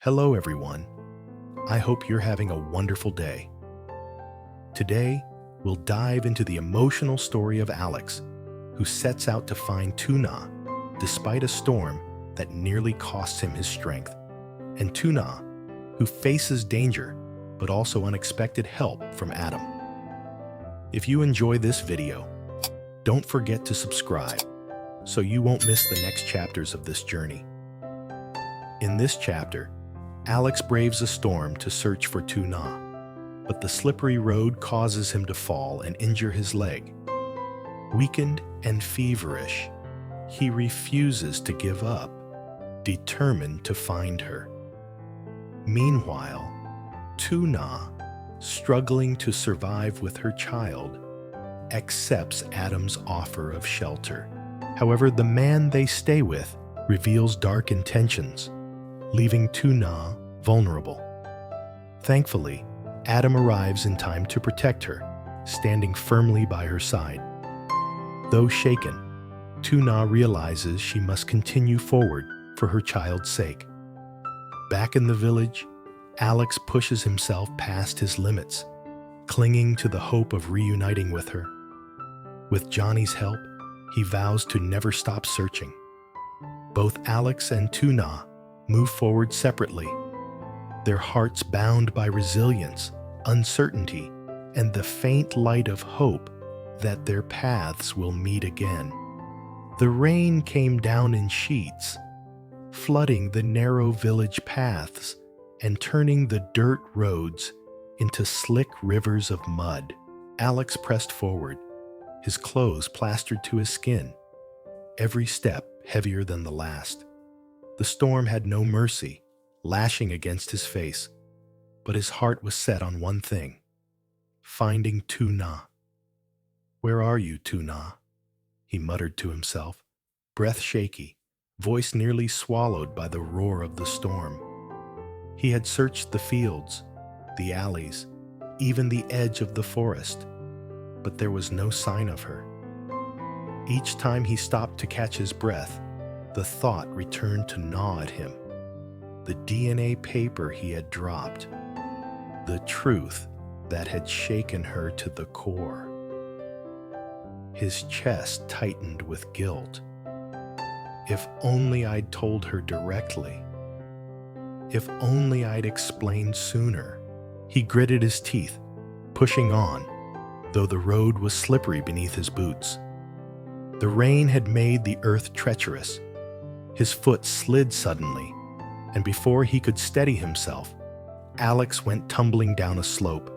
Hello, everyone. I hope you're having a wonderful day. Today, we'll dive into the emotional story of Alex, who sets out to find Tuna despite a storm that nearly costs him his strength, and Tuna, who faces danger but also unexpected help from Adam. If you enjoy this video, don't forget to subscribe so you won't miss the next chapters of this journey. In this chapter, Alex braves a storm to search for Tuna, but the slippery road causes him to fall and injure his leg. Weakened and feverish, he refuses to give up, determined to find her. Meanwhile, Tuna, struggling to survive with her child, accepts Adam's offer of shelter. However, the man they stay with reveals dark intentions, leaving Tuna vulnerable. Thankfully, Adam arrives in time to protect her, standing firmly by her side. Though shaken, Tuna realizes she must continue forward for her child's sake. Back in the village, Alex pushes himself past his limits, clinging to the hope of reuniting with her. With Johnny's help, he vows to never stop searching. Both Alex and Tuna move forward separately, their hearts bound by resilience, uncertainty, and the faint light of hope that their paths will meet again. The rain came down in sheets, flooding the narrow village paths and turning the dirt roads into slick rivers of mud. Alex pressed forward, his clothes plastered to his skin, every step heavier than the last. The storm had no mercy, lashing against his face, but his heart was set on one thing: finding Tuna. "Where are you, Tuna?" he muttered to himself, breath shaky, voice nearly swallowed by the roar of the storm. He had searched the fields, the alleys, even the edge of the forest, but there was no sign of her. Each time he stopped to catch his breath, the thought returned to gnaw at him. The DNA paper he had dropped, the truth that had shaken her to the core. His chest tightened with guilt. If only I'd told her directly. If only I'd explained sooner. He gritted his teeth, pushing on, though the road was slippery beneath his boots. The rain had made the earth treacherous. His foot slid suddenly, and before he could steady himself, Alex went tumbling down a slope.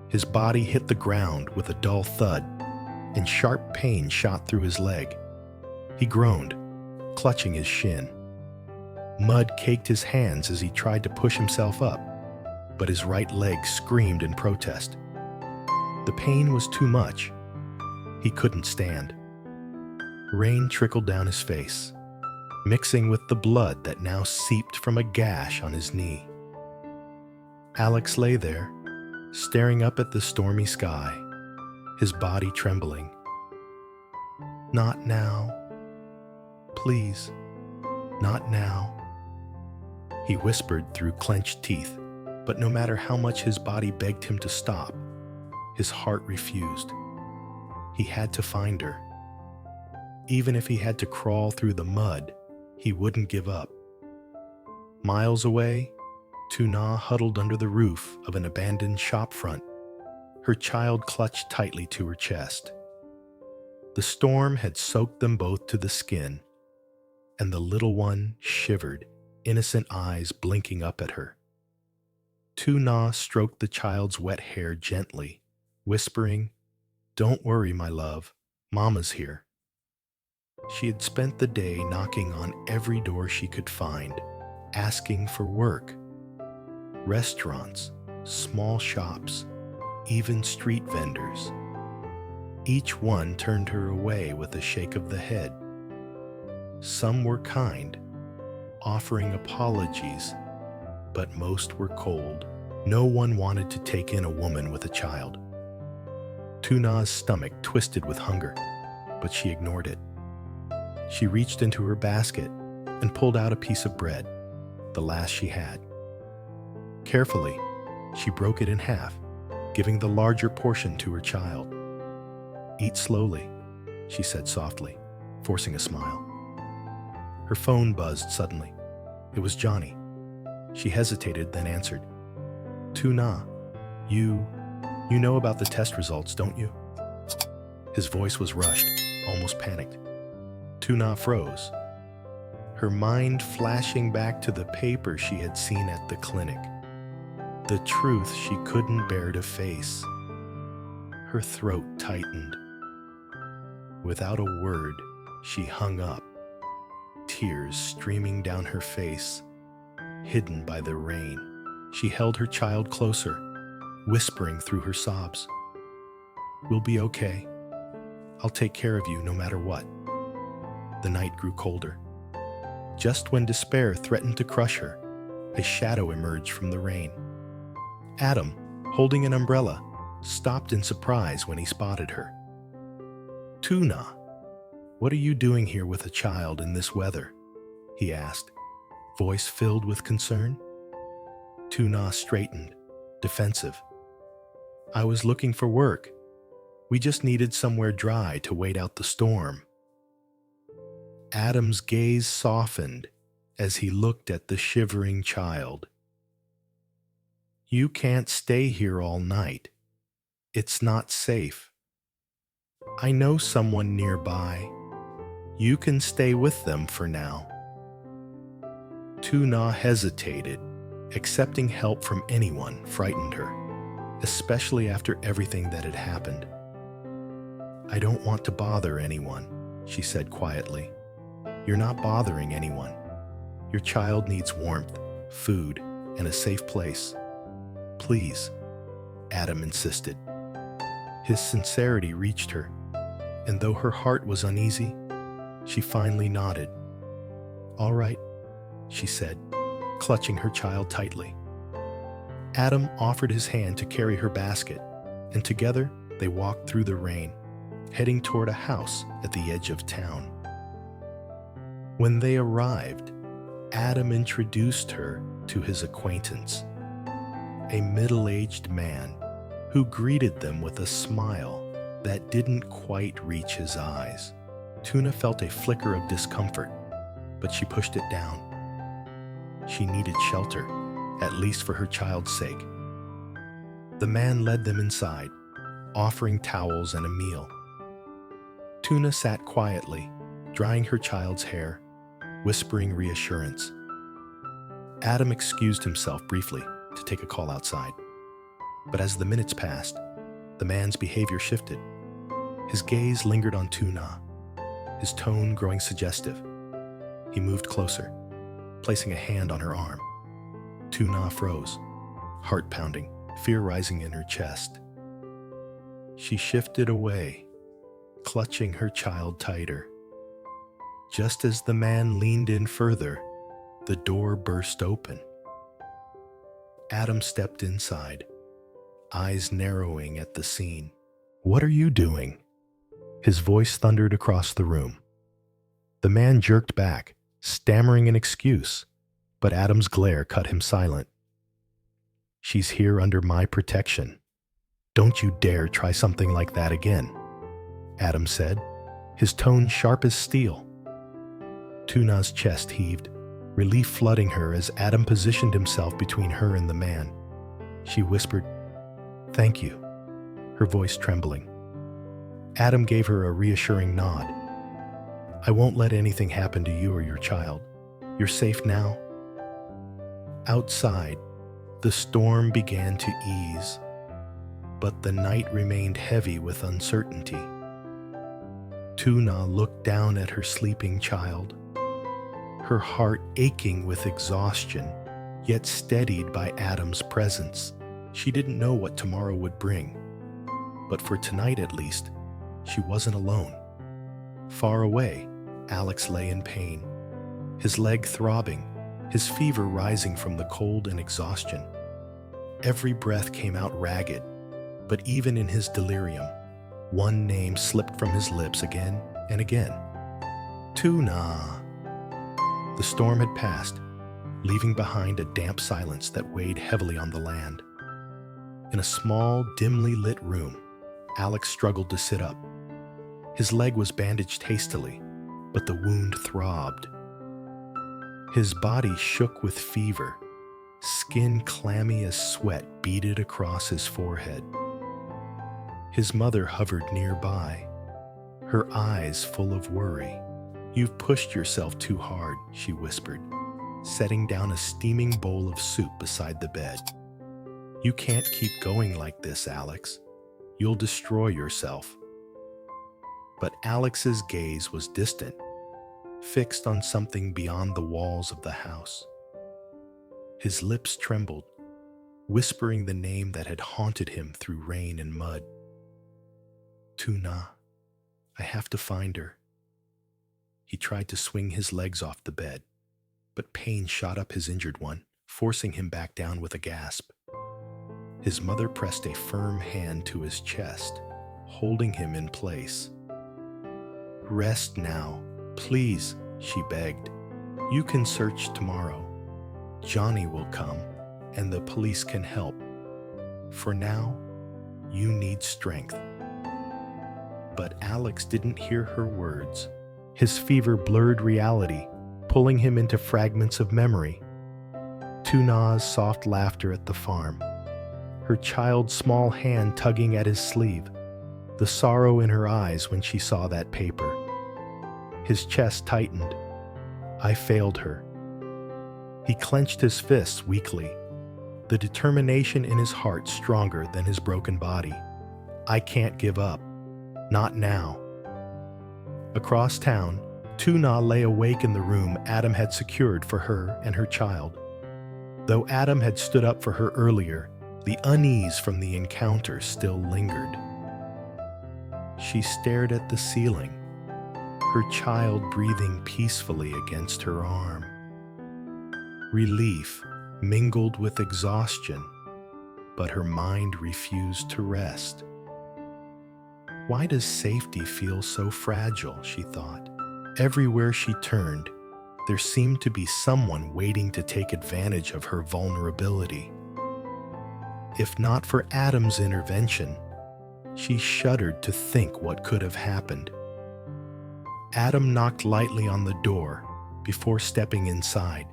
His body hit the ground with a dull thud, and sharp pain shot through his leg. He groaned, clutching his shin. Mud caked his hands as he tried to push himself up, but his right leg screamed in protest. The pain was too much. He couldn't stand. Rain trickled down his face, mixing with the blood that now seeped from a gash on his knee. Alex lay there, staring up at the stormy sky, his body trembling. "Not now. Please, not now," he whispered through clenched teeth, but no matter how much his body begged him to stop, his heart refused. He had to find her. Even if he had to crawl through the mud, he wouldn't give up. Miles away, Tuna huddled under the roof of an abandoned shop front, her child clutched tightly to her chest. The storm had soaked them both to the skin, and the little one shivered, innocent eyes blinking up at her. Tuna stroked the child's wet hair gently, whispering, "Don't worry, my love, Mama's here." She had spent the day knocking on every door she could find, asking for work. Restaurants, small shops, even street vendors. Each one turned her away with a shake of the head. Some were kind, offering apologies, but most were cold. No one wanted to take in a woman with a child. Tuna's stomach twisted with hunger, but she ignored it. She reached into her basket and pulled out a piece of bread. the last she had. Carefully, she broke it in half, giving the larger portion to her child. "Eat slowly," she said softly, forcing a smile. Her phone buzzed suddenly. It was Johnny. She hesitated, then answered. "Tuna, you know about the test results, don't you?" His voice was rushed, almost panicked. Tuna froze, her mind flashing back to the paper she had seen at the clinic. The truth she couldn't bear to face. Her throat tightened. Without a word, she hung up, tears streaming down her face, hidden by the rain. She held her child closer, whispering through her sobs. "We'll be okay. I'll take care of you no matter what." The night grew colder. Just when despair threatened to crush her, a shadow emerged from the rain. Adam, holding an umbrella, stopped in surprise when he spotted her. "Tuna, what are you doing here with a child in this weather?" he asked, voice filled with concern. Tuna straightened, defensive. "I was looking for work. We just needed somewhere dry to wait out the storm." Adam's gaze softened as he looked at the shivering child. "You can't stay here all night. It's not safe. I know someone nearby. You can stay with them for now." Tuna hesitated. Accepting help from anyone frightened her, especially after everything that had happened. "I don't want to bother anyone," she said quietly. "You're not bothering anyone. Your child needs warmth, food, and a safe place. Please," Adam insisted. His sincerity reached her, and though her heart was uneasy, she finally nodded. "All right," she said, clutching her child tightly. Adam offered his hand to carry her basket, and together they walked through the rain, heading toward a house at the edge of town. When they arrived, Adam introduced her to his acquaintance, a middle-aged man who greeted them with a smile that didn't quite reach his eyes. Tuna felt a flicker of discomfort, but she pushed it down. She needed shelter, at least for her child's sake. The man led them inside, offering towels and a meal. Tuna sat quietly, drying her child's hair, whispering reassurance. Adam excused himself briefly to take a call outside. But as the minutes passed, the man's behavior shifted. His gaze lingered on Tuna, his tone growing suggestive. He moved closer, placing a hand on her arm. Tuna froze, heart pounding, fear rising in her chest. She shifted away, clutching her child tighter. Just as the man leaned in further, the door burst open. Adam stepped inside, eyes narrowing at the scene. "What are you doing?" His voice thundered across the room. The man jerked back, stammering an excuse, but Adam's glare cut him silent. "She's here under my protection. Don't you dare try something like that again," Adam said, his tone sharp as steel. Tuna's chest heaved, relief flooding her as Adam positioned himself between her and the man. She whispered, "Thank you," her voice trembling. Adam gave her a reassuring nod. "I won't let anything happen to you or your child. You're safe now." Outside, the storm began to ease, but the night remained heavy with uncertainty. Tuna looked down at her sleeping child, her heart aching with exhaustion, yet steadied by Adam's presence. She didn't know what tomorrow would bring, but for tonight at least, she wasn't alone. Far away, Alex lay in pain, his leg throbbing, his fever rising from the cold and exhaustion. Every breath came out ragged, but even in his delirium, one name slipped from his lips again and again. Tuna. The storm had passed, leaving behind a damp silence that weighed heavily on the land. In a small, dimly lit room, Alex struggled to sit up. His leg was bandaged hastily, but the wound throbbed. His body shook with fever. Skin clammy as sweat beaded across his forehead. His mother hovered nearby, her eyes full of worry. "You've pushed yourself too hard," she whispered, setting down a steaming bowl of soup beside the bed. "You can't keep going like this, Alex. You'll destroy yourself." But Alex's gaze was distant, fixed on something beyond the walls of the house. His lips trembled, whispering the name that had haunted him through rain and mud. "Tuna. I have to find her." He tried to swing his legs off the bed, but pain shot up his injured one, forcing him back down with a gasp. His mother pressed a firm hand to his chest, holding him in place. "Rest now, please," she begged. "You can search tomorrow. Johnny will come, and the police can help. For now, you need strength." But Alex didn't hear her words. His fever blurred reality, pulling him into fragments of memory. Tuna's soft laughter at the farm, her child's small hand tugging at his sleeve, the sorrow in her eyes when she saw that paper. His chest tightened. I failed her. He clenched his fists weakly, the determination in his heart stronger than his broken body. I can't give up. Not now. Across town, Tuna lay awake in the room Adam had secured for her and her child. Though Adam had stood up for her earlier, the unease from the encounter still lingered. She stared at the ceiling, her child breathing peacefully against her arm. Relief mingled with exhaustion, but her mind refused to rest. Why does safety feel so fragile, she thought. Everywhere she turned, there seemed to be someone waiting to take advantage of her vulnerability. If not for Adam's intervention, she shuddered to think what could have happened. Adam knocked lightly on the door before stepping inside,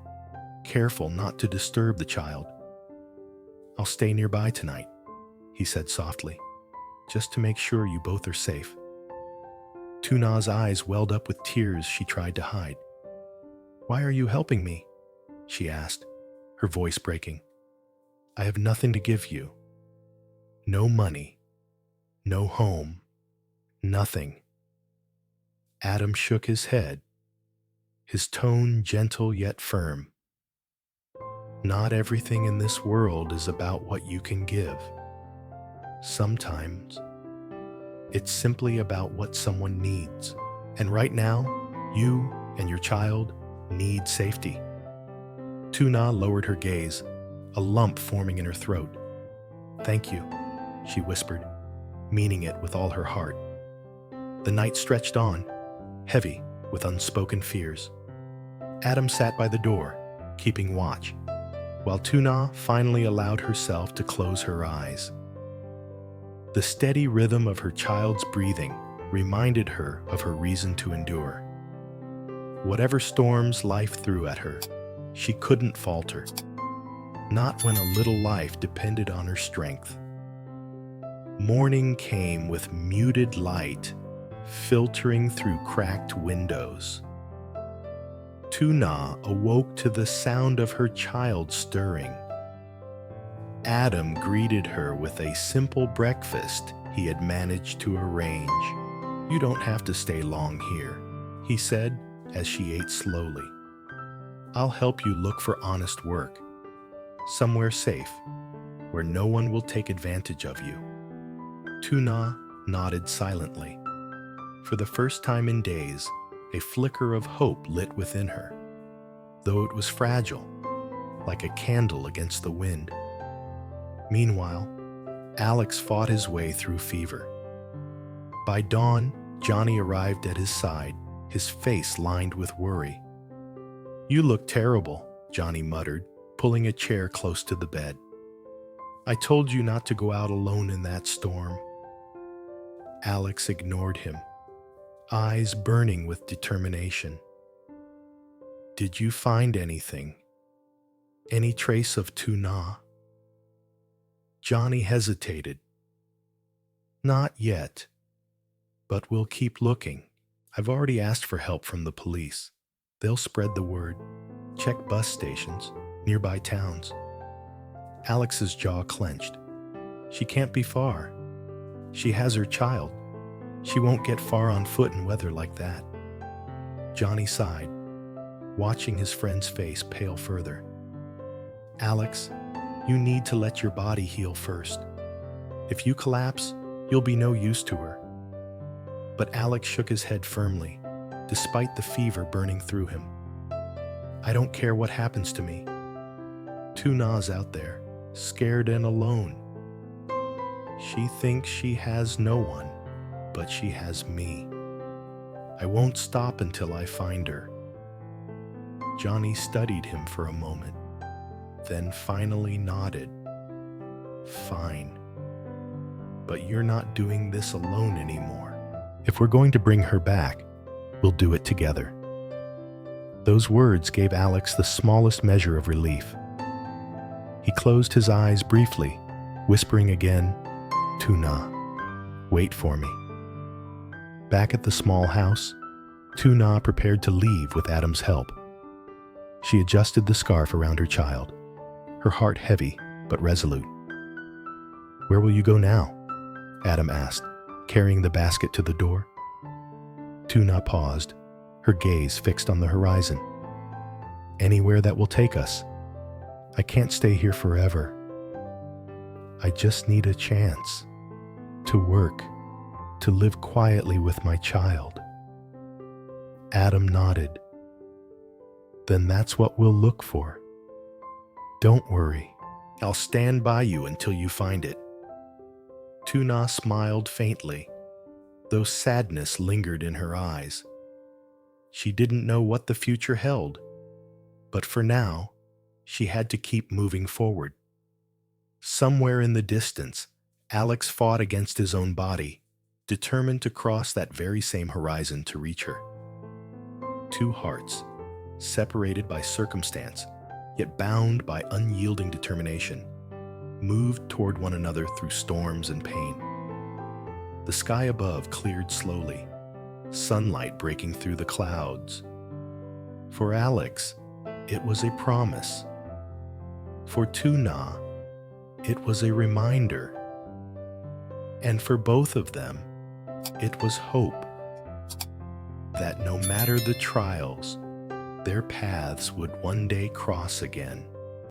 careful not to disturb the child. "I'll stay nearby tonight," he said softly, "just to make sure you both are safe." Tuna's eyes welled up with tears she tried to hide. "Why are you helping me?" she asked, her voice breaking. "I have nothing to give you. No money, no home, nothing." Adam shook his head, his tone gentle yet firm. "Not everything in this world is about what you can give. Sometimes, it's simply about what someone needs. And right now, you and your child need safety." Tuna lowered her gaze, a lump forming in her throat. "Thank you," she whispered, meaning it with all her heart. The night stretched on, heavy with unspoken fears. Adam sat by the door, keeping watch, while Tuna finally allowed herself to close her eyes. The steady rhythm of her child's breathing reminded her of her reason to endure. Whatever storms life threw at her, she couldn't falter, not when a little life depended on her strength. Morning came with muted light, filtering through cracked windows. Tuna awoke to the sound of her child stirring. Adam greeted her with a simple breakfast he had managed to arrange. "You don't have to stay long here," he said as she ate slowly. "I'll help you look for honest work, somewhere safe, where no one will take advantage of you." Tuna nodded silently. For the first time in days, a flicker of hope lit within her, though it was fragile, like a candle against the wind. Meanwhile, Alex fought his way through fever. By dawn, Johnny arrived at his side, his face lined with worry. "You look terrible," Johnny muttered, pulling a chair close to the bed. "I told you not to go out alone in that storm." Alex ignored him, eyes burning with determination. "Did you find anything? Any trace of Tuna?" Johnny hesitated. "Not yet, but we'll keep looking. I've already asked for help from the police. They'll spread the word. Check bus stations, nearby towns." Alex's jaw clenched. She can't be far. She has her child. She won't get far on foot in weather like that. Johnny sighed, watching his friend's face pale further. "Alex, you need to let your body heal first. If you collapse, you'll be no use to her." But Alex shook his head firmly, despite the fever burning through him. "I don't care what happens to me. Tuna's out there, scared and alone. She thinks she has no one, but she has me. I won't stop until I find her." Johnny studied him for a moment, then finally nodded. "Fine. But you're not doing this alone anymore. If we're going to bring her back, we'll do it together." Those words gave Alex the smallest measure of relief. He closed his eyes briefly, whispering again, "Tuna, wait for me." Back at the small house, Tuna prepared to leave with Adam's help. She adjusted the scarf around her child, her heart heavy but resolute. "Where will you go now?" Adam asked, carrying the basket to the door. Tuna paused, her gaze fixed on the horizon. "Anywhere that will take us. I can't stay here forever. I just need a chance to work, to live quietly with my child." Adam nodded. "Then that's what we'll look for. Don't worry, I'll stand by you until you find it." Tuna smiled faintly, though sadness lingered in her eyes. She didn't know what the future held, but for now, she had to keep moving forward. Somewhere in the distance, Alex fought against his own body, determined to cross that very same horizon to reach her. Two hearts, separated by circumstance, yet bound by unyielding determination, moved toward one another through storms and pain. The sky above cleared slowly, sunlight breaking through the clouds. For Alex, it was a promise. For Tuna, it was a reminder. And for both of them, it was hope that no matter the trials, their paths would one day cross again.